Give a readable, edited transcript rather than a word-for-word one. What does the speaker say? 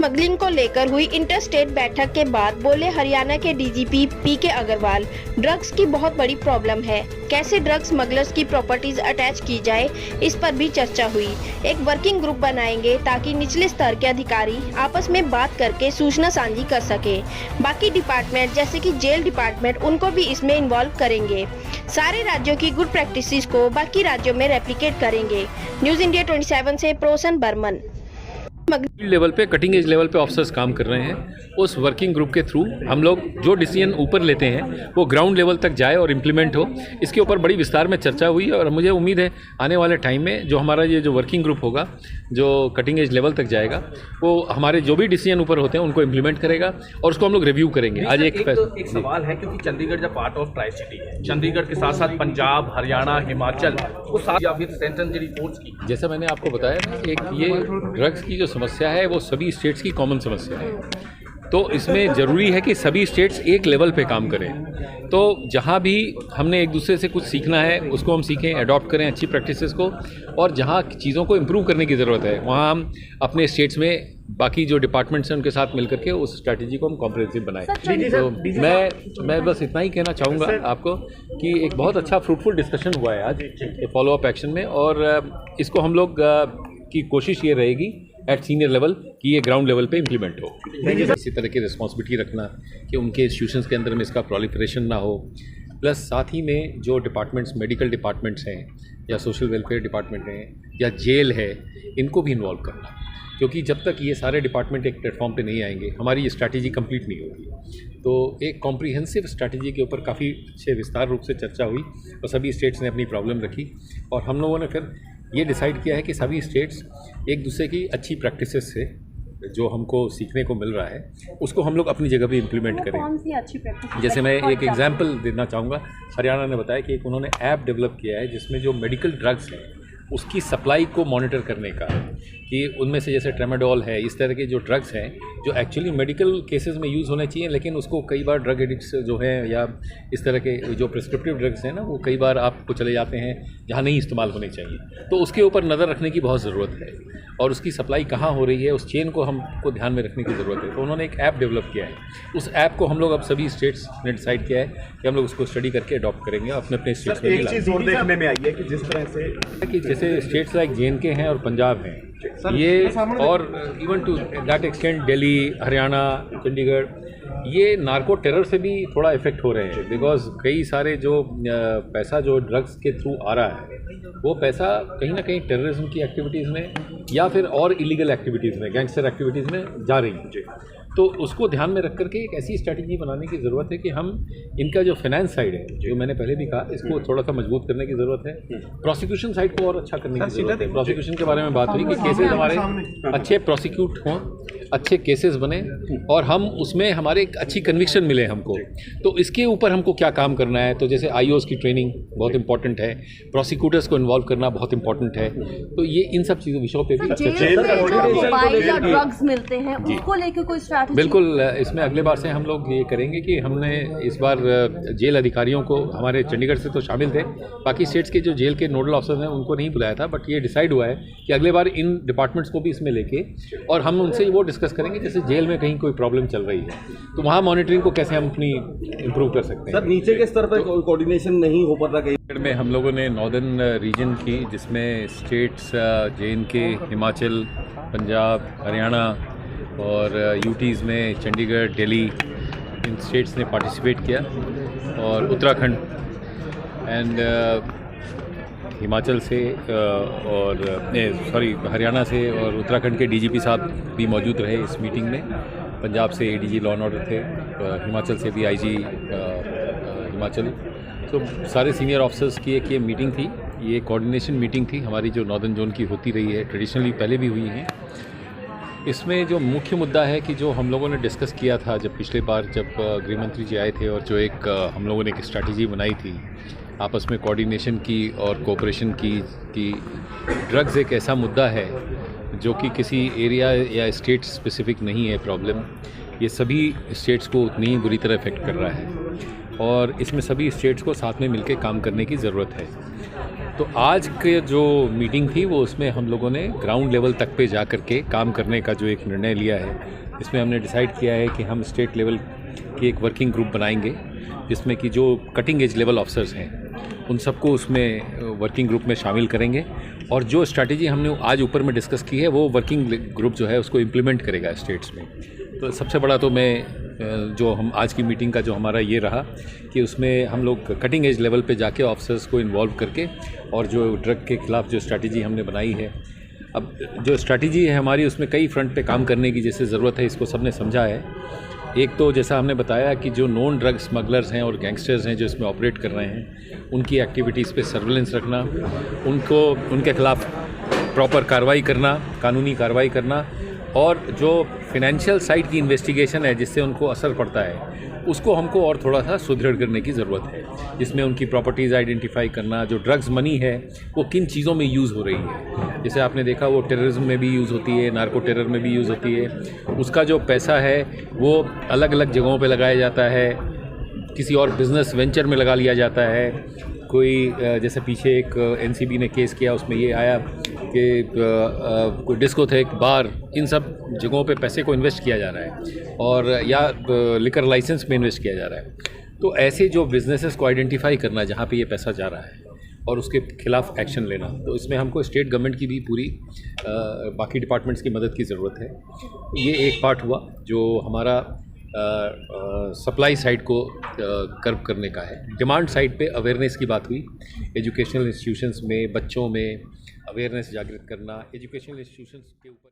Smuggling को लेकर हुई इंटर स्टेट बैठक के बाद बोले हरियाणा के डीजीपी पीके अग्रवाल, ड्रग्स की बहुत बड़ी प्रॉब्लम है। कैसे ड्रग स्मगलर्स की प्रॉपर्टीज अटैच की जाए, इस पर भी चर्चा हुई। एक वर्किंग ग्रुप बनाएंगे ताकि निचले स्तर के अधिकारी आपस में बात करके सूचना साझी कर सके। बाकी डिपार्टमेंट जैसे कि जेल डिपार्टमेंट, उनको भी इसमें इन्वॉल्व करेंगे। सारे राज्यों की गुड प्रैक्टिसेस को बाकी राज्यों में रेप्लिकेट करेंगे। न्यूज इंडिया 27 से प्रोसन बर्मन। लेवल पे, कटिंग एज लेवल पे ऑफिसर्स काम कर रहे हैं। उस वर्किंग ग्रुप के थ्रू हम लोग जो डिसीजन ऊपर लेते हैं वो ग्राउंड लेवल तक जाए और इम्प्लीमेंट हो। इसके ऊपर बड़ी विस्तार में चर्चा हुई और मुझे उम्मीद है आने वाले टाइम में जो हमारा ये जो वर्किंग ग्रुप होगा, जो कटिंग एज लेवल तक जाएगा, वो हमारे जो भी डिसीजन ऊपर होते हैं उनको इम्प्लीमेंट करेगा और उसको हम लोग रिव्यू करेंगे। आज एक सवाल है, क्योंकि चंडीगढ़ जब पार्ट ऑफ ट्राई सिटी है, चंडीगढ़ के साथ साथ पंजाब, हरियाणा, हिमाचल, वो साथ सेंट्रल रिपोर्ट्स की, जैसा मैंने आपको बताया ना, एक ये ड्रग्स की जो समस्या है वो सभी स्टेट्स की कॉमन समस्या है। तो इसमें ज़रूरी है कि सभी स्टेट्स एक लेवल पे काम करें। तो जहाँ भी हमने एक दूसरे से कुछ सीखना है उसको हम सीखें, अडॉप्ट करें अच्छी प्रैक्टिसेस को, और जहाँ चीज़ों को इम्प्रूव करने की ज़रूरत है वहाँ हम अपने स्टेट्स में बाकी जो डिपार्टमेंट्स हैं उनके साथ मिलकर के उस स्ट्रैटेजी को हम कॉम्प्रिहेंसिव बनाएं। तो मैं बस इतना ही कहना चाहूँगा आपको कि एक बहुत अच्छा फ्रूटफुल डिस्कशन हुआ है आज फॉलो अप एक्शन में, और इसको हम लोग की कोशिश ये रहेगी एट सीनियर लेवल कि ये ग्राउंड लेवल पे इम्प्लीमेंट हो। इसी तरह की रिस्पॉन्सिबिलिटी रखना कि उनके इंस्टीट्यूशंस के अंदर में इसका प्रोलिफरेशन ना हो, प्लस साथ ही में जो डिपार्टमेंट्स, मेडिकल डिपार्टमेंट्स हैं या सोशल वेलफेयर डिपार्टमेंट हैं या जेल है, इनको भी इन्वॉल्व करना, क्योंकि जब तक ये सारे डिपार्टमेंट एक प्लेटफॉर्म पे नहीं आएंगे हमारी ये स्ट्रैटेजी कंप्लीट नहीं होगी। तो एक कॉम्प्रिहेंसिव स्ट्रैटेजी के ऊपर काफ़ी अच्छे विस्तार रूप से चर्चा हुई और सभी स्टेट्स ने अपनी प्रॉब्लम रखी, और हम लोगों ने फिर ये डिसाइड किया है कि सभी स्टेट्स एक दूसरे की अच्छी प्रैक्टिसेस से जो हमको सीखने को मिल रहा है उसको हम लोग अपनी जगह भी इम्प्लीमेंट करें। कौन सी अच्छी प्रैक्टिस? जैसे मैं एक एग्जांपल देना चाहूँगा, हरियाणा ने बताया कि एक उन्होंने ऐप डेवलप किया है जिसमें जो मेडिकल ड्रग्स हैं उसकी सप्लाई को मॉनिटर करने का, कि उनमें से जैसे ट्रेमाडोल है, इस तरह के जो ड्रग्स हैं जो एक्चुअली मेडिकल केसेस में यूज़ होने चाहिए, लेकिन उसको कई बार ड्रग एडिक्ट्स जो हैं या इस तरह के जो प्रिस्क्रिप्टिव ड्रग्स हैं ना, वो कई बार आपको चले जाते हैं जहाँ नहीं इस्तेमाल होने चाहिए। तो उसके ऊपर नज़र रखने की बहुत ज़रूरत है, और उसकी सप्लाई कहाँ हो रही है उस चेन को हमको ध्यान में रखने की ज़रूरत है। तो उन्होंने एक ऐप डेवलप किया है, उस ऐप को हम लोग अब सभी स्टेट्स ने डिसाइड किया है कि हम लोग उसको स्टडी करके अडॉप्ट करेंगे अपने अपने स्टेट्स में। एक चीज़ और देखने में आई है कि जिस तरह से कि जैसे स्टेट्स लाइक JNK हैं और पंजाब हैं, ये और even to that extent Delhi, Haryana, Chandigarh, ये नार्को टेरर से भी थोड़ा इफेक्ट हो रहे हैं, बिकॉज कई सारे जो पैसा जो ड्रग्स के थ्रू आ रहा है वो पैसा कहीं ना कहीं टेररिज्म की एक्टिविटीज़ में या फिर और इलीगल एक्टिविटीज़ में, गैंगस्टर एक्टिविटीज़ में जा रही है। तो उसको ध्यान में रख करके एक ऐसी स्ट्रैटेजी बनाने की ज़रूरत है कि हम इनका जो फाइनेंस साइड है, जो मैंने पहले भी कहा, इसको थोड़ा सा मजबूत करने की ज़रूरत है। प्रोसिक्यूशन साइड को और अच्छा करने की ज़रूरत है। प्रोसिक्यूशन के बारे में बात हुई कि केसेस हमारे अच्छे प्रोसिक्यूट हों, अच्छे केसेस बने और हम उसमें हमारे एक अच्छी कन्विक्शन मिले हमको। तो इसके ऊपर हमको क्या काम करना है, तो जैसे IOs की ट्रेनिंग बहुत इंपॉर्टेंट है, प्रोसिक्यूटर्स को इन्वॉल्व करना बहुत इंपॉर्टेंट है। तो ये इन सब चीज़ों विषयों पे भी ड्रग्स मिलते हैं, उसको लेकर कोई स्ट्रैटेजी? बिल्कुल, इसमें अगले बार से हम लोग ये करेंगे कि हमने इस बार जेल अधिकारियों को, हमारे चंडीगढ़ से तो शामिल थे, बाकी स्टेट्स के जो जेल के नोडल ऑफिसर्स हैं उनको नहीं बुलाया था, बट ये डिसाइड हुआ है कि अगले बार इन डिपार्टमेंट्स को भी इसमें लेके और हम उनसे वो डिस्कस करेंगे जैसे जेल में कहीं कोई प्रॉब्लम चल रही है तो वहाँ मॉनिटरिंग को कैसे हम अपनी इम्प्रूव कर सकते हैं। सर, नीचे के स्तर पर कोऑर्डिनेशन नहीं हो पाता कहीं में हम लोगों ने नॉर्दर्न रीजन की, जिसमें स्टेट्स JNK, हिमाचल, पंजाब, हरियाणा और UTs में चंडीगढ़, दिल्ली, इन स्टेट्स ने पार्टिसिपेट किया, और उत्तराखंड एंड हिमाचल से और हरियाणा से और उत्तराखंड के DGP साहब भी मौजूद रहे इस मीटिंग में। पंजाब से ADG लॉ एंड ऑर्डर थे, हिमाचल से भी IG हिमाचल। तो सारे सीनियर ऑफिसर्स की एक ये मीटिंग थी, ये कोऑर्डिनेशन मीटिंग थी हमारी, जो नॉर्दर्न जोन की होती रही है, ट्रेडिशनली पहले भी हुई हैं। इसमें जो मुख्य मुद्दा है कि जो हम लोगों ने डिस्कस किया था जब पिछले बार जब गृह मंत्री जी आए थे, और जो एक हम लोगों ने एक स्ट्रैटेजी बनाई थी आपस में कोऑर्डिनेशन की और कोऑपरेशन की, कि ड्रग्स एक ऐसा मुद्दा है जो कि किसी एरिया या स्टेट स्पेसिफिक नहीं है प्रॉब्लम, ये सभी स्टेट्स को उतनी ही बुरी तरह इफेक्ट कर रहा है, और इसमें सभी स्टेट्स को साथ में मिलकर काम करने की ज़रूरत है। तो आज के जो मीटिंग थी वो उसमें हम लोगों ने ग्राउंड लेवल तक पे जा कर के काम करने का जो एक निर्णय लिया है, इसमें हमने डिसाइड किया है कि हम स्टेट लेवल की एक वर्किंग ग्रुप बनाएंगे जिसमें कि जो कटिंग एज लेवल ऑफिसर्स हैं उन सबको उसमें वर्किंग ग्रुप में शामिल करेंगे और जो स्ट्रैटेजी हमने आज ऊपर में डिस्कस की है वो वर्किंग ग्रुप जो है उसको इम्प्लीमेंट करेगा स्टेट्स में। तो सबसे बड़ा तो मैं जो हम आज की मीटिंग का जो हमारा ये रहा कि उसमें हम लोग कटिंग एज लेवल पे जाके ऑफिसर्स को इन्वॉल्व करके और जो ड्रग के ख़िलाफ़ जो स्ट्रैटेजी हमने बनाई है, अब जो स्ट्रैटेजी है हमारी उसमें कई फ्रंट पे काम करने की जैसे ज़रूरत है, इसको सबने समझा है। एक तो जैसा हमने बताया कि जो नॉन ड्रग स्मगलर्स हैं और गैंगस्टर्स हैं जो इसमें ऑपरेट कर रहे हैं उनकी एक्टिविटीज़ पे सर्विलेंस रखना, उनके ख़िलाफ़ प्रॉपर कार्रवाई करना, कानूनी कार्रवाई करना और जो फिनेंशियल साइड की इन्वेस्टिगेशन है जिससे उनको असर पड़ता है उसको हमको और थोड़ा सा सुदृढ़ करने की ज़रूरत है, जिसमें उनकी प्रॉपर्टीज़ आइडेंटिफाई करना, जो ड्रग्स मनी है वो किन चीज़ों में यूज़ हो रही है। जैसे आपने देखा वो टेररिज्म में भी यूज़ होती है, नार्को टेरर में भी यूज़ होती है, उसका जो पैसा है वो अलग अलग जगहों पे लगाया जाता है, किसी और बिज़नेस वेंचर में लगा लिया जाता है। कोई जैसे पीछे एक एनसीबी ने केस किया उसमें ये आया कि कोई डिस्कोथेक, बार, इन सब जगहों पे पैसे को इन्वेस्ट किया जा रहा है और या लिकर लाइसेंस में इन्वेस्ट किया जा रहा है। तो ऐसे जो बिजनेसेस को आइडेंटिफाई करना जहाँ पे ये पैसा जा रहा है और उसके खिलाफ एक्शन लेना, तो इसमें हमको स्टेट गवर्नमेंट की भी पूरी बाकी डिपार्टमेंट्स की मदद की ज़रूरत है। ये एक पार्ट हुआ जो हमारा सप्लाई साइड को कर्व करने का है। डिमांड साइड पे अवेयरनेस की बात हुई, एजुकेशनल इंस्टीट्यूशंस में बच्चों में अवेयरनेस जागृत करना, एजुकेशनल इंस्टीट्यूशंस के ऊपर